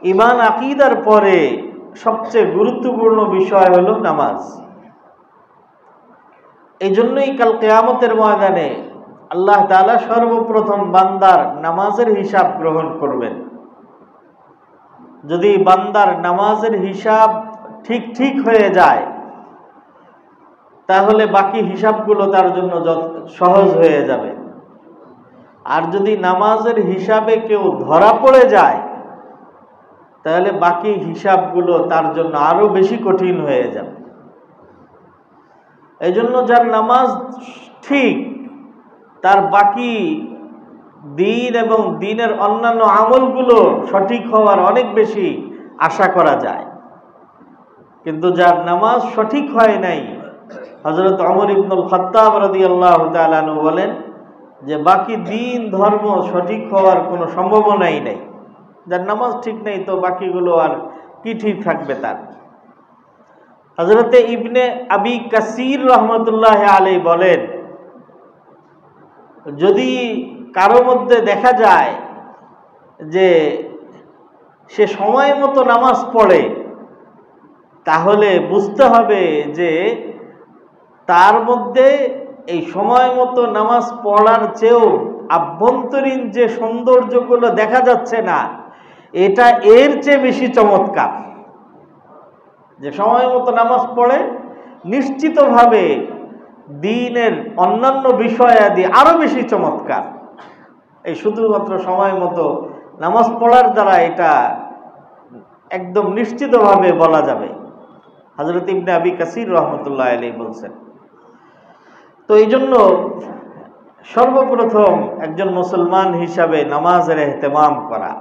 ঈমান আকীদার পরে সবচেয়ে গুরুত্বপূর্ণ বিষয় হলো নামাজ। এই জন্যই কাল কিয়ামতের ময়দানে আল্লাহ তাআলা সর্বপ্রথম বান্দার নামাজের হিসাব গ্রহণ করবেন। যদি বান্দার নামাজের হিসাব ঠিক হয়ে যায়, তাহলে বাকি হিসাবগুলো তার জন্য সহজ হয়ে যাবে। আর যদি নামাজের হিসাবে কেউ ধরা পড়ে যায়, তাহলে বাকি হিসাবগুলো তার জন্য আরো বেশি কঠিন হয়ে যাবে। এই জন্য যার নামাজ ঠিক, তার বাকি দিন এবং দিনের অন্যান্য আমলগুলো সঠিক হওয়ার অনেক বেশি আশা করা যায়। কিন্তু যার নামাজ সঠিক হয় নাই, হযরত ওমর ইবনুল খাত্তাব রাদিয়াল্লাহু তাআলা আনহু বলেন যে বাকি দিন ধর্ম সঠিক হওয়ার কোনো সম্ভাবনাই নেই। যার নামাজ ঠিক নেই তো বাকিগুলো আর কি ঠিক থাকবে তার। হযরতে ইবনে আবি কাসির রহমতুল্লাহ আলাইহি বলেন, যদি কারো মধ্যে দেখা যায় যে সে সময় মতো নামাজ পড়ে, তাহলে বুঝতে হবে যে তার মধ্যে এই সময় মতো নামাজ পড়ার চেয়েও আভ্যন্তরীণ যে সৌন্দর্যগুলো দেখা যাচ্ছে না, এটা এর চেয়ে বেশি চমৎকার। যে সময় মতো নামাজ পড়ে নিশ্চিতভাবে দ্বীনের অন্যান্য বিষয়াদি আরো বেশি চমৎকার। এই শুধুমাত্র সময় মতো নামাজ পড়ার দ্বারা এটা একদম নিশ্চিতভাবে বলা যাবে। হযরত ইবনে আবি কাসির রহমতুল্লাহ আলাইহি বলছেন। তো এই জন্য সর্বপ্রথম একজন মুসলমান হিসাবে নামাজের ইহতিমাম করা,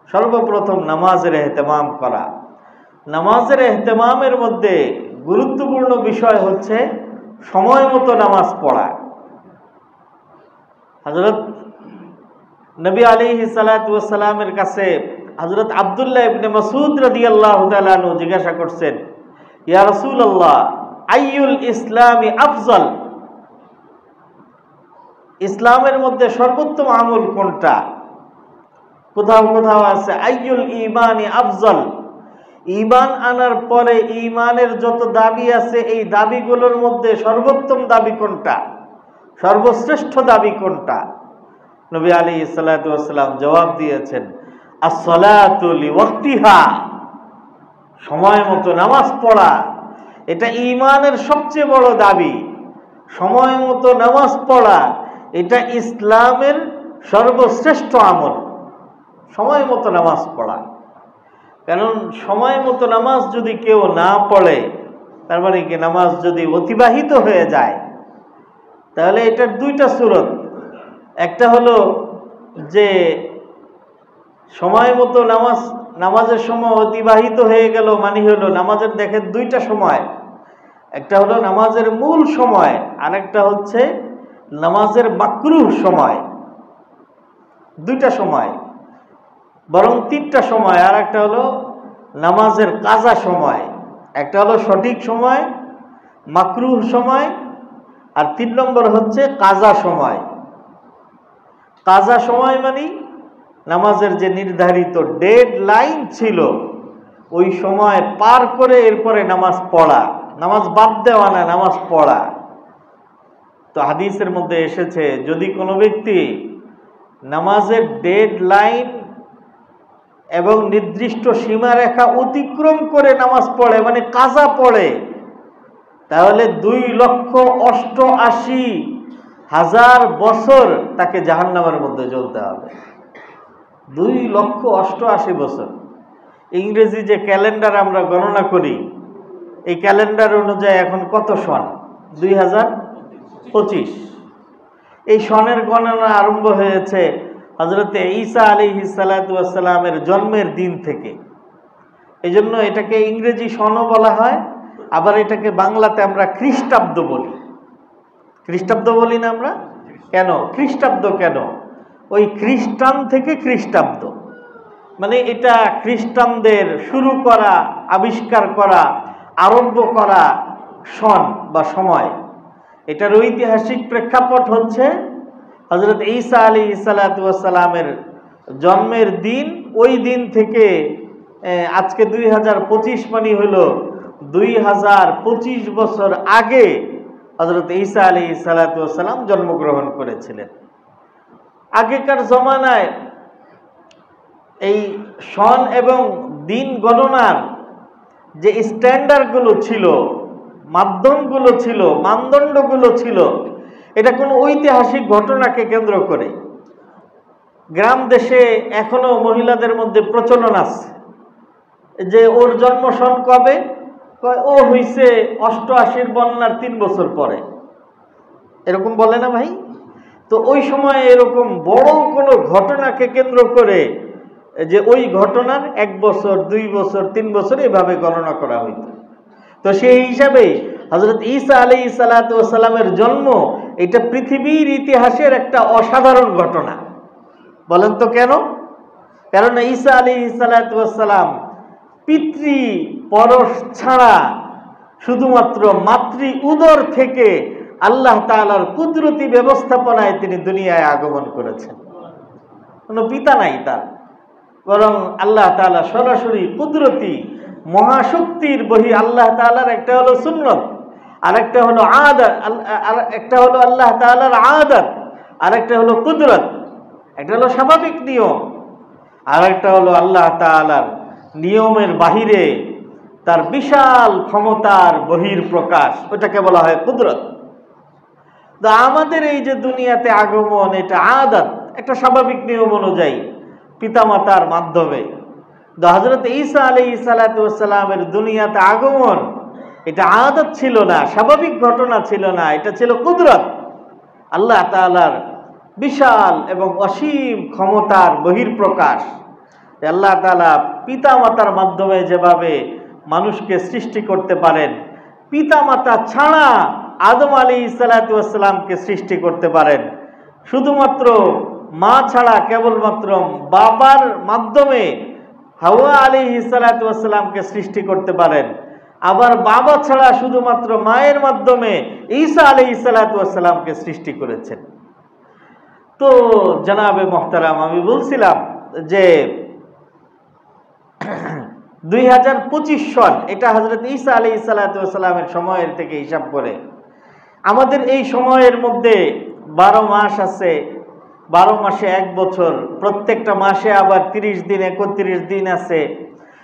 সর্বপ্রথম নামাজের ইহতিমাম করা। নামাজের ইহতিমামের মধ্যে গুরুত্বপূর্ণ বিষয় হচ্ছে সময় মতো নামাজ পড়া। হযরত নবী আলাইহিস সালাতু ওয়াস সালামের কাছে হযরত আব্দুল্লাহ ইবনে মাসউদ রাদিয়াল্লাহু তাআলা আনহু জিজ্ঞাসা করছেন, ইয়া রাসূলুল্লাহ, আইয়ুল ইসলামি আফজল? ইসলামের মধ্যে সর্বোত্তম আমল কোনটা? কোথাও কোথাও আছে আইয়ুল ঈমানি আফজল, ঈমান আনার পরে ঈমানের যত দাবি আছে এই দাবিগুলোর মধ্যে সর্বোত্তম দাবি কোনটা, সর্বশ্রেষ্ঠ দাবি কোনটা? নবী আলাইহিস সালাতু ওয়াস সালাম জবাব দিয়েছেন, আস-সালাতু লিওয়াক্তিহা, সময় মতো নামাজ পড়া এটা ঈমানের সবচেয়ে বড় দাবি। সময় মতো নামাজ পড়া এটা ইসলামের সর্বশ্রেষ্ঠ আমল, সময় মতো নামাজ পড়া। কারণ সময় মতো নামাজ যদি কেউ না পড়ে, তার মানে কি নামাজ যদি অতিবাহিত হয়ে যায়, তাহলে এটার দুইটা সূরত। একটা হলো যে সময় মতো নামাজের সময় অতিবাহিত হয়ে গেল, মানে হলো নামাজের দেখেন দুইটা সময়, একটা হলো নামাজের মূল সময়, আর একটা হচ্ছে নামাজের মাকরুহ সময়। দুইটা সময়, বরং তিনটা সময়। আর একটা হলো নামাজের কাজা সময়, একটা হলো সঠিক সময়, মাকরুহ সময়, আর 3 নম্বর হচ্ছে কাজা সময়। কাজা সময় মানে নামাজের যে নির্ধারিত ডেড লাইন ছিল ওই সময় পার করে এরপরে নামাজ পড়া, নামাজ বাদ দেওয়া না, নামাজ পড়া। তো হাদিসের মধ্যে এসেছে, যদি কোনো ব্যক্তি নামাজের ডেড লাইন এবং নির্দিষ্ট সীমারেখা অতিক্রম করে নামাজ পড়ে, মানে কাজা পড়ে, তাহলে 2,88,000 বছর তাকে জাহান্নামের মধ্যে জ্বলতে হবে। 2,88,000 বছর। ইংরেজি যে ক্যালেন্ডার আমরা গণনা করি, এই ক্যালেন্ডার অনুযায়ী এখন কত সন? 2025। এই সনের গণনা আরম্ভ হয়েছে হযরতে ঈসা আলাইহিস সালাতু ওয়াস সালামের জন্মের দিন থেকে। এই জন্য এটাকে ইংরেজি সনও বলা হয়, আবার এটাকে বাংলাতে আমরা খ্রিস্টাব্দ বলি। খ্রিস্টাব্দ বলি না আমরা? কেন খ্রিস্টাব্দ কেন? ওই খ্রিস্টান থেকে খ্রিস্টাব্দ, মানে এটা খ্রিস্টানদের শুরু করা, আবিষ্কার করা, আরম্ভ করা সন বা সময়। এটার ঐতিহাসিক প্রেক্ষাপট হচ্ছে হযরত ঈসা আলাইহিস সালাতু ওয়াস সালামের জন্মের দিন, ওই দিন থেকে আজকে 2025 মানে হলো 2025 বছর আগে হযরত ঈসা আলাইহিস সালাতু ওয়াস সালাম জন্মগ্রহণ করেছিলেন। আগেকার জমানায় এই সন এবং দিন গণনার যে স্ট্যান্ডার্ডগুলো ছিল, মাধ্যমগুলো ছিল, মানদণ্ডগুলো ছিল, এটা কোনো ঐতিহাসিক ঘটনাকে কেন্দ্র করে। গ্রাম দেশে এখনো মহিলাদের মধ্যে প্রচলন আছে যে ওর জন্ম সন কবে, ও হইছে 88 বন্যার 3 বছর পরে, এরকম বলে না ভাই? তো ওই সময় এরকম বড় কোনো ঘটনাকে কেন্দ্র করে যে ওই ঘটনার 1 বছর, 2 বছর, 3 বছর এভাবে গণনা করা হইত। তো সেই হিসাবে হযরত ঈসা আলাইহিস সালাতু ওয়াস সালামের জন্ম এটা পৃথিবীর ইতিহাসের একটা অসাধারণ ঘটনা। বলেন তো কেন? কারণ ঈসা আলাইহিস সালাতু ওয়াস সালাম পিতৃ পরশ ছাড়া শুধুমাত্র মাতৃ উদর থেকে আল্লাহ তাআলার কুদরতি ব্যবস্থাপনায় তিনি দুনিয়ায় আগমন করেছেন। কোনো পিতা নাই তার, বরং আল্লাহ তাআলা সরাসরি কুদরতি মহাশক্তির বহি আল্লাহ তাআলার একটা হলো সুন্নত, আর একটা হলো আদাত, আর একটা হলো আল্লাহ তাআলার আদাত, আর একটা হলো কুদরত। একটা হলো স্বাভাবিক নিয়ম, আর একটা হলো আল্লাহ তাআলার নিয়মের বাহিরে তার বিশাল ক্ষমতার বহির প্রকাশ, ওটাকে বলা হয় কুদরত। তো আমাদের এই যে দুনিয়াতে আগমন, এটা আদাত, একটা স্বাভাবিক নিয়ম অনুযায়ী পিতামাতার মাধ্যমে। তো হযরত ঈসা আলাইহিস সালাতু ওয়াস সালামের দুনিয়াতে আগমন এটা আদাত ছিল না, স্বাভাবিক ঘটনা ছিল না, এটা ছিল কুদরত, আল্লাহ তাআলার বিশাল এবং অসীম ক্ষমতার বহির্প্রকাশ। আল্লাহ তাআলা পিতামাতার মাধ্যমে যেভাবে মানুষকে সৃষ্টি করতে পারেন, পিতামাতা ছাড়া আদম আলাইহিস সালাতু ওয়াস সালামকে সৃষ্টি করতে পারেন। শুধুমাত্র মা ছাড়া কেবলমাত্র বাবার মাধ্যমে হাওয়া আলাইহিস সালাতু ওয়াস সালামকে সৃষ্টি করতে পারেন। আবার বাবা ছাড়া শুধুমাত্র মায়ের মাধ্যমে ঈসা আলাইহিস সালাতু ওয়াস সালামকে সৃষ্টি করেছেন। তো জনাবে মুহতারাম, আমি বলছিলাম যে 2025 সন, এটা হযরত ঈসা আলাইহিস সালাতু ওয়াস সালামের সময়ের থেকে হিসাব করে আমাদের এই সময়ের মধ্যে 12 মাস আছে, 12 মাসে 1 বছর, প্রত্যেকটা মাসে আবার 30 দিন 31 দিন আছে,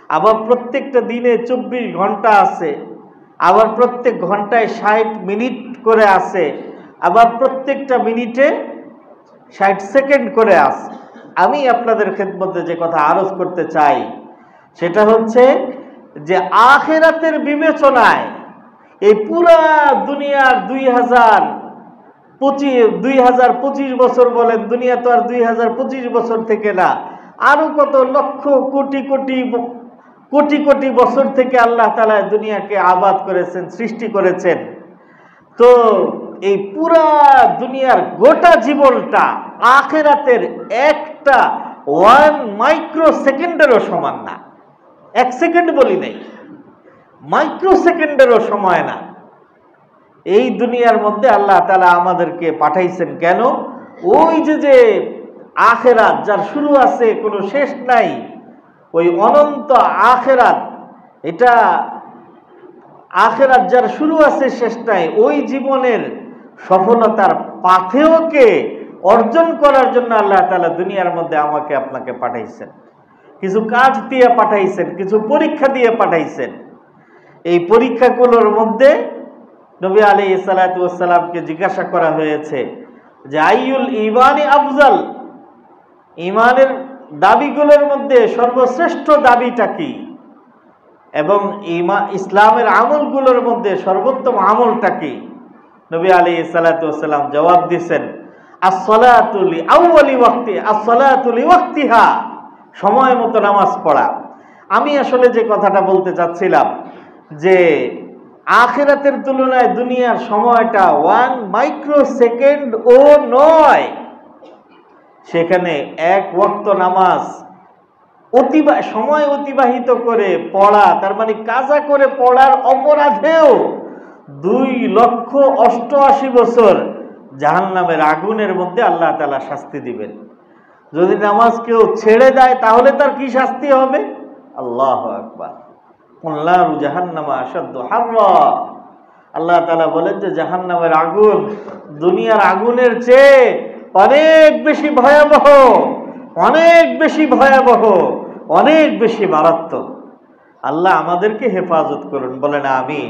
আবার প্রত্যেকটা দিনে 24 ঘন্টা আছে, আবার প্রত্যেক ঘন্টায় 60 মিনিট করে আছে, আবার প্রত্যেকটা মিনিটে 60 সেকেন্ড করে আছে। আমি আপনাদের খেদমতে যে কথা আরজ করতে চাই সেটা হচ্ছে যে আখিরাতের বিবেচনায় এই পুরা দুনিয়ার 2025 বছর বলেন, দুনিয়া তো আর 2025 বছর থেকে না, আরো কত লক্ষ কোটি কোটি কোটি কোটি বছর থেকে আল্লাহ তাআলা দুনিয়াকে আবাদ করেছেন, সৃষ্টি করেছেন। তো এই পুরা দুনিয়ার গোটা জীবনটা আখিরাতের একটা 1 মাইক্রো সেকেন্ডেরও সমান না। 1 সেকেন্ড বলি নাই, মাইক্রো সেকেন্ডেরও সময় না। এই দুনিয়ার মধ্যে আল্লাহ তাআলা আমাদেরকে পাঠাইছেন কেন? ওই যে আখিরাত যার শুরু আছে কোনো শেষ নাই, ওই অনন্ত আখিরাত, এটা আখিরাত যার শুরু আছে শেষ নাই, ওই জীবনের সফলতার পাথেয়কে অর্জন করার জন্য আল্লাহ তাআলা দুনিয়ার মধ্যে আমাকে আপনাকে পাঠাইছেন। কিছু কাজ দিয়ে পাঠাইছেন, কিছু পরীক্ষা দিয়ে পাঠাইছেন। এই পরীক্ষাগুলোর মধ্যে নবী আলাইহিস সালাতু ওয়াস সালামকে জিজ্ঞাসা করা হয়েছে যে আইয়ুল ঈমানি আফজাল, ঈমানের দাবিগুলোর মধ্যে সর্বশ্রেষ্ঠ দাবিটা কি, এবং ইসলামের আমলগুলোর মধ্যে সর্বোত্তম আমলটা কি? নবী আলাইহিস সালাতু ওয়াস সালাম জবাব দিয়েছেন as-salatu li awwali waqti, as-salatu li waqtiha, সময় মতো নামাজ পড়া। আমি আসলে যে কথাটা বলতে চাচ্ছিলাম যে আখিরাতের তুলনায় দুনিয়ার সময়টা 1 মাইক্রো সেকেন্ড ও নয়। সেখানে 1 ওয়াক্ত নামাজ সময় অতিবাহিত করে পড়া, তার মানে কাজা করে পড়ার অপরাধেও 2,88,000 বছর জাহান্নামের আগুনের মধ্যে আল্লাহ তাআলা শাস্তি দিবেন। যদি নামাজ কেউ ছেড়ে দেয় তাহলে তার কি শাস্তি হবে? আল্লাহু আকবার। নারু জাহান্নামা আশাদ্দু হাররা। আল্লাহ তাআলা বলেন যে জাহান্নামের আগুন দুনিয়ার আগুনের চেয়ে অনেক বেশি ভয়াবহ, অনেক বেশি ভয়াবহ, অনেক বেশি মারাত্মক। আল্লাহ আমাদেরকে হেফাজত করুন, বলেন আমিন।